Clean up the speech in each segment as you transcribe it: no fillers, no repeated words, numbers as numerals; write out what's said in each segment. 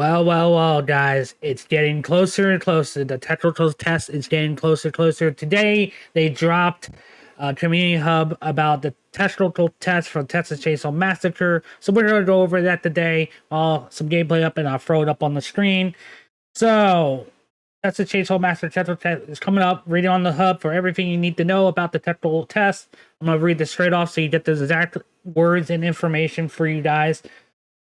Well, guys, it's getting closer and closer. The technical test is getting closer and closer. Today, they dropped a community hub about the technical test for Texas Chainsaw Massacre. So we're going to go over that today. Some gameplay up, and I'll throw it up on the screen. So, Texas Chainsaw Massacre technical test is coming up. Read it on the hub for everything you need to know about the technical test. I'm going to read this straight off so you get the exact words and information for you guys.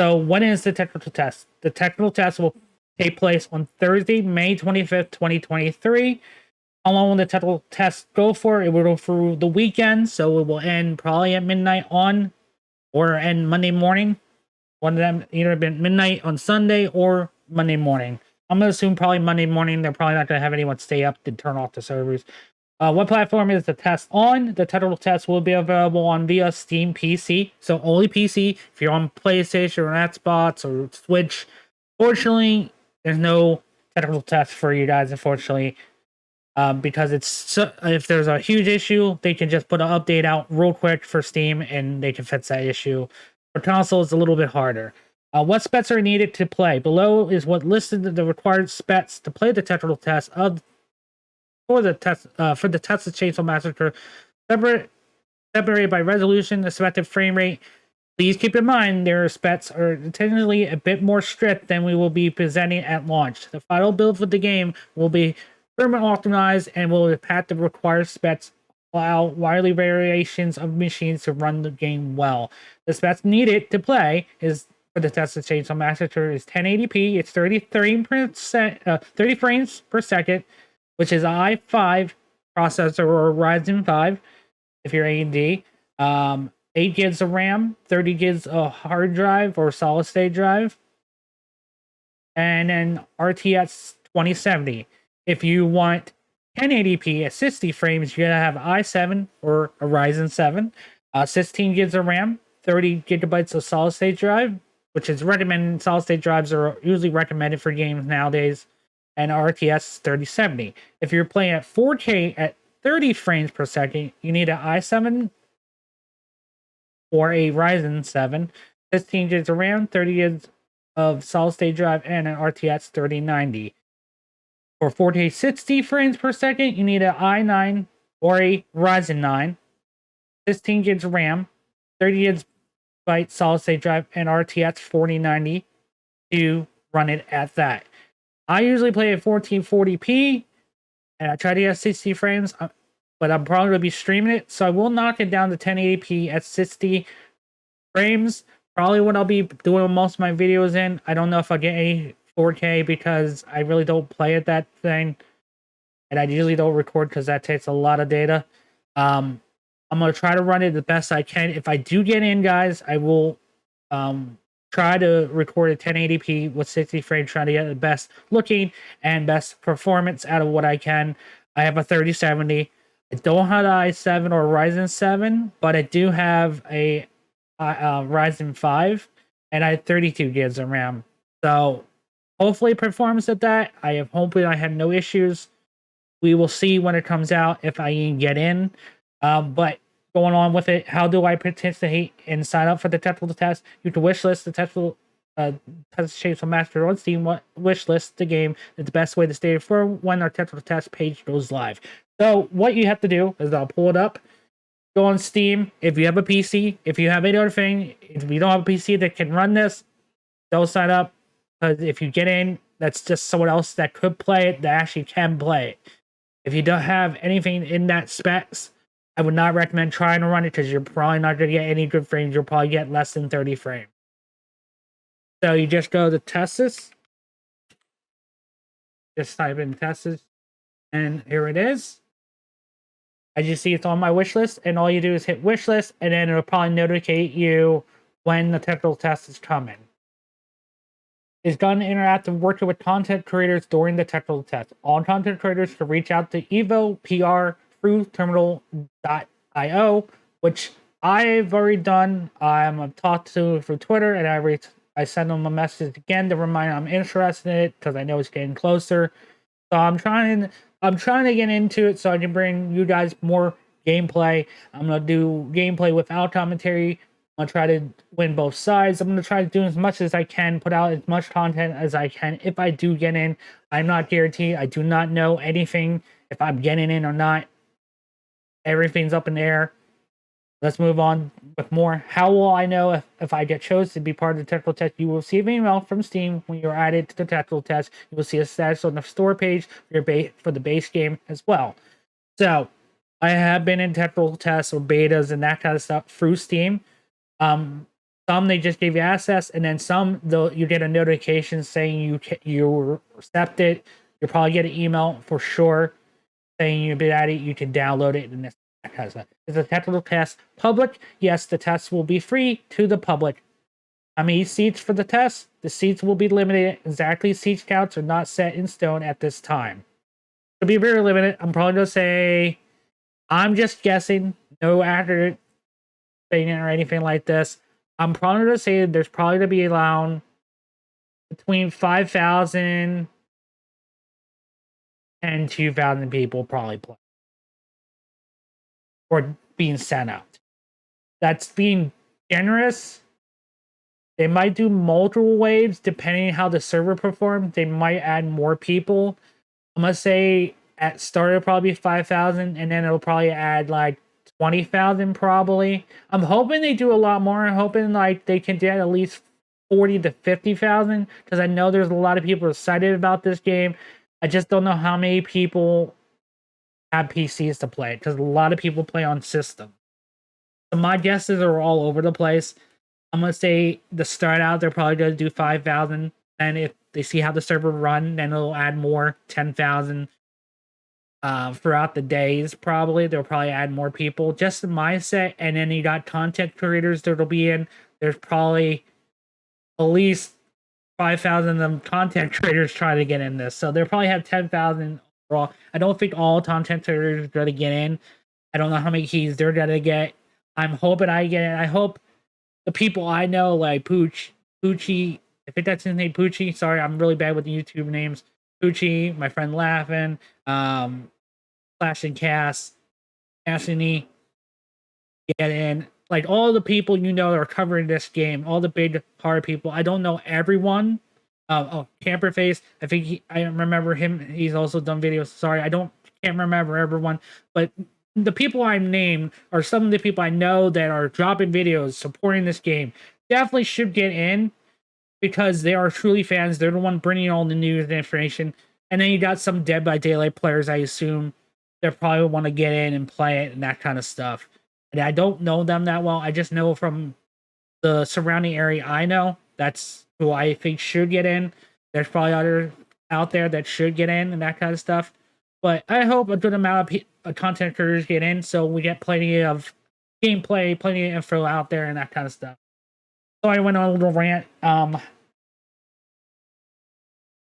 So when is the technical test? The technical test will take place on Thursday, May 25th, 2023. How long will the technical test go for? It will go through the weekend, so it will end probably at midnight or end Monday morning. One of them either been midnight on Sunday or Monday morning. I'm going to assume probably Monday morning. They're probably not going to have anyone stay up to turn off the servers. What platform is the test on? The technical test will be available on via Steam PC, so only PC. If you're on PlayStation or Xbox or Switch, fortunately, there's no technical test for you guys, unfortunately, because if there's a huge issue, they can just put an update out real quick for Steam, and they can fix that issue. For console, it's a little bit harder. What specs are needed to play? Below is what listed the required specs to play the technical test for the Texas Chainsaw Massacre, separated by resolution, expected frame rate. Please keep in mind their specs are technically a bit more strict than we will be presenting at launch. The final build for the game will be firmware optimized and will impact the required specs, allow widely variations of machines to run the game well. The specs needed to play is for the Texas Chainsaw Massacre is 1080p. It's 30 frames per second, which is an i5 processor or Ryzen 5 if you're AMD. 8 gigs of RAM, 30 gigs of hard drive or solid state drive, and then RTX 2070. If you want 1080p at 60 frames, you're going to have i7 or a Ryzen 7, 16 gigs of RAM, 30 gigabytes of solid state drive, which is recommended. Solid state drives are usually recommended for games nowadays, and RTX 3070. If you're playing at 4K at 30 frames per second, you need an i7 or a Ryzen 7, 16 gigs of RAM, 30 gigs of solid state drive, and an RTX 3090. For 4K 60 frames per second, you need an i9 or a Ryzen 9, 16 gigs of RAM, 30 gigabyte solid state drive, and RTX 4090 to run it at that. I usually play at 1440p, and I try to get 60 frames, but I'm probably going to be streaming it, so I will knock it down to 1080p at 60 frames. Probably what I'll be doing most of my videos in. I don't know if I'll get any 4K because I really don't play at that thing, and I usually don't record because that takes a lot of data. I'm going to try to run it the best I can. If I do get in, guys, I will try to record at 1080p with 60 frames, trying to get the best looking and best performance out of what I can. I have a 3070. I don't have an i7 or Ryzen 7, but I do have a Ryzen 5, and I have 32 gigs of RAM. So hopefully it performs at that. Hopefully I have no issues. We will see when it comes out if I can get in. But going on with it, how do I participate and sign up for the technical test? You can wishlist the technical Texas Chainsaw Massacre on Steam. Wishlist the game is the best way to stay informed when our technical test page goes live. So what you have to do is I'll pull it up, go on Steam. If you have a PC, if you have any other thing, if you don't have a PC that can run this, don't sign up, because if you get in, that's just someone else that could play it that actually can play it. If you don't have anything in that specs, I would not recommend trying to run it because you're probably not going to get any good frames. You'll probably get less than 30 frames. So you just go to Texas. Just type in Texas. And here it is. As you see, it's on my wish list. And all you do is hit wish list. And then it'll probably notify you when the technical test is coming. It's done interactive working with content creators during the technical test. All content creators can reach out to Evo PR through terminal.io, which I've already done. I've talked to through Twitter, and I send them a message again to remind them I'm interested in it because I know it's getting closer. So I'm trying to get into it so I can bring you guys more gameplay. I'm gonna do gameplay without commentary I'm gonna try to win both sides. I'm gonna try to do as much as I can, put out as much content as I can. If I do get in, I'm not guaranteed. I do not know anything if I'm getting in or not. Everything's up in the air. Let's move on with more. How will I know if I get chosen to be part of the technical test? You will receive an email from Steam when you're added to the technical test. You will see a status on the store page for your for the base game as well. So I have been in technical tests or betas and that kind of stuff through Steam. Some they just give you access, and then some you get a notification saying you accepted. You'll probably get an email for sure saying you've been added. You can download it, and that kind of stuff. Is the technical test public? Yes, the test will be free to the public. How many seats for the test? The seats will be limited. Exactly, seat counts are not set in stone at this time. It'll be very limited. I'm probably gonna say, I'm just guessing. No accurate statement or anything like this. I'm probably gonna say there's probably gonna be around between 5,000 and 2,000 people probably play or being sent out. That's being generous. They might do multiple waves depending on how the server performs. They might add more people. I'm gonna say at start it'll probably be 5,000, and then it'll probably add like 20,000 probably. I'm hoping they do a lot more. I'm hoping like they can get at least 40 to 50,000 because I know there's a lot of people excited about this game. I just don't know how many people have PCs to play because a lot of people play on system. So my guesses are all over the place. I'm gonna say to start out they're probably gonna do 5,000, and if they see how the server run, then it'll add more 10,000. Throughout the days, probably they'll probably add more people. Just the mindset, and then you got content creators that'll be in. There's probably at least 5,000 of them content creators trying to get in this, so they'll probably have 10,000 overall. I don't think all content creators are gonna get in. I don't know how many keys they're gonna get. I'm hoping I get in. I hope the people I know, like Poochie, I think that's his name, Poochie. Sorry, I'm really bad with the YouTube names. Poochie, my friend Laughing, Flash and Cass, Cassidy, get in. Like all the people you know that are covering this game, all the big hard people. I don't know everyone. Camperface. I think I remember him. He's also done videos. Sorry, can't remember everyone, but the people I named are some of the people I know that are dropping videos supporting this game. Definitely should get in because they are truly fans. They're the one bringing all the news and information. And then you got some Dead by Daylight players, I assume, that probably want to get in and play it and that kind of stuff. And I don't know them that well. I just know from the surrounding area I know. That's who I think should get in. There's probably others out there that should get in and that kind of stuff. But I hope a good amount of content creators get in so we get plenty of gameplay, plenty of info out there and that kind of stuff. So I went on a little rant. Can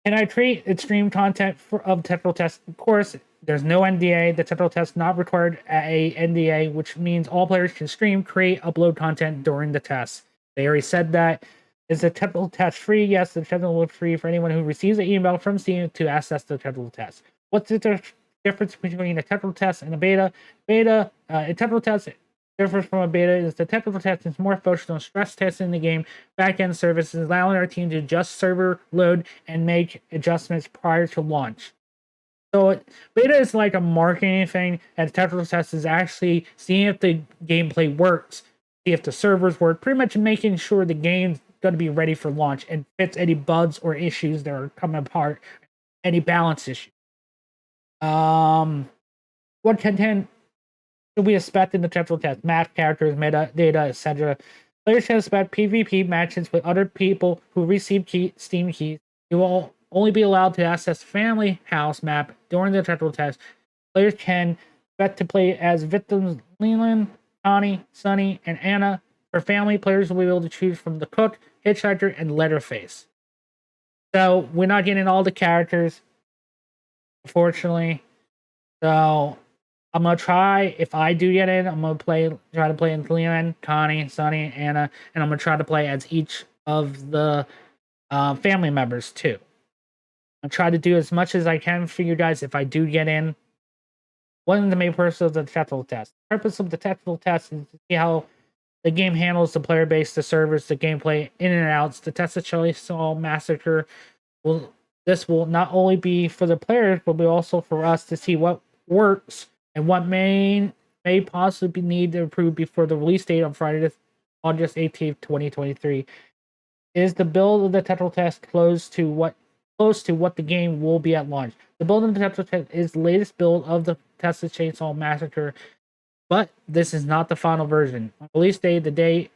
I create extreme content of technical tests? Of course, there's no NDA. The technical test not required a NDA, which means all players can stream, create, upload content during the test. They already said that. Is the technical test free? Yes, the technical is free for anyone who receives an email from Steam to access the technical test. What's the difference between a technical test and a beta? A technical test differs from a beta is the technical test is more focused on stress testing the game, backend services, allowing our team to adjust server load and make adjustments prior to launch. So beta is like a marketing thing, and the technical test is actually seeing if the gameplay works, see if the servers work, pretty much making sure the game's going to be ready for launch and fits any bugs or issues that are coming apart, any balance issues. What content should we expect in the technical test? Map, characters, metadata, etc. Players should expect PvP matches with other people who receive Steam keys. You will only be allowed to access Family House map during the technical test. Players can expect to play as victims Leland, Connie, Sunny, and Anna. For family, players will be able to choose from the Cook, Hitchhiker, and Leatherface. So we're not getting all the characters, unfortunately. So I'm gonna try. If I do get in, I'm gonna try to play as Leland, Connie, Sunny, Anna, and I'm gonna try to play as each of the family members too. I'll try to do as much as I can for you guys if I do get in. One of the main purposes of the technical test. The purpose of the technical test is to see how The game handles the player base, the servers, the gameplay, in and outs. The Texas Chainsaw Massacre will not only be for the players, but be also for us to see what works and what may possibly need to improve before the release date on Friday, August 18th, 2023. Is the build of the Tetral test close to what the game will be at launch? The build of the Tetral test is the latest build of the Texas Chainsaw Massacre, but this is not the final version. On release day, the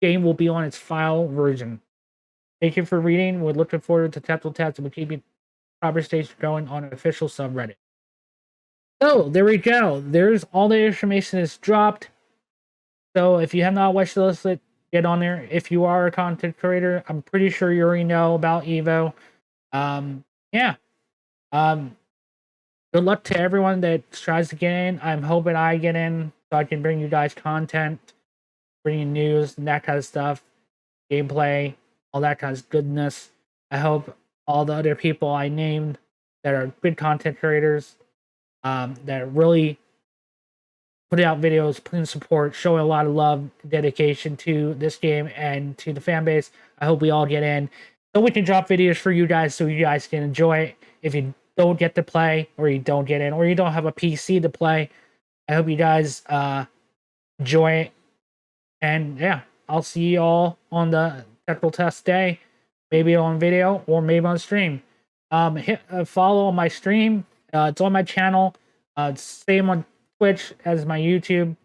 game will be on its final version. Thank you for reading. We're looking forward to Tetral test and we'll keep conversation going on an official subreddit. So there we go. There's all the information is dropped. So if you have not watched it, get on there. If you are a content creator, I'm pretty sure you already know about Evo. Yeah. Good luck to everyone that tries to get in. I'm hoping I get in so I can bring you guys content, bring you news and that kind of stuff, gameplay, all that kind of goodness. I hope all the other people I named that are good content creators, that really putting out videos, putting support, showing a lot of love, dedication to this game and to the fan base. I hope we all get in so we can drop videos for you guys so you guys can enjoy it. If you don't get to play, or you don't get in, or you don't have a PC to play, I hope you guys enjoy it. And yeah, I'll see you all on the technical test day, maybe on video or maybe on stream. Hit follow on my stream. It's on my channel. Same on Twitch as my YouTube,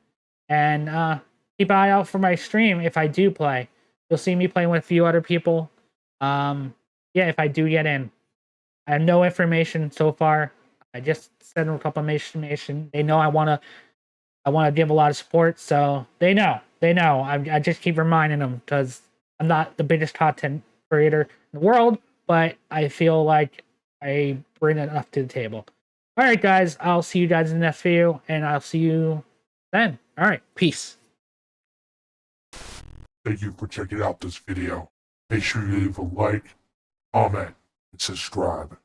and keep an eye out for my stream if I do play. You'll see me playing with a few other people. Yeah, if I do get in. I have no information so far. I just sent them a couple of information. They know I wanna give a lot of support, so they know. I just keep reminding them because I'm not the biggest content creator in the world, but I feel like I bring enough to the table. All right, guys, I'll see you guys in the next video, and I'll see you then. All right, peace. Thank you for checking out this video. Make sure you leave a like, comment, and subscribe.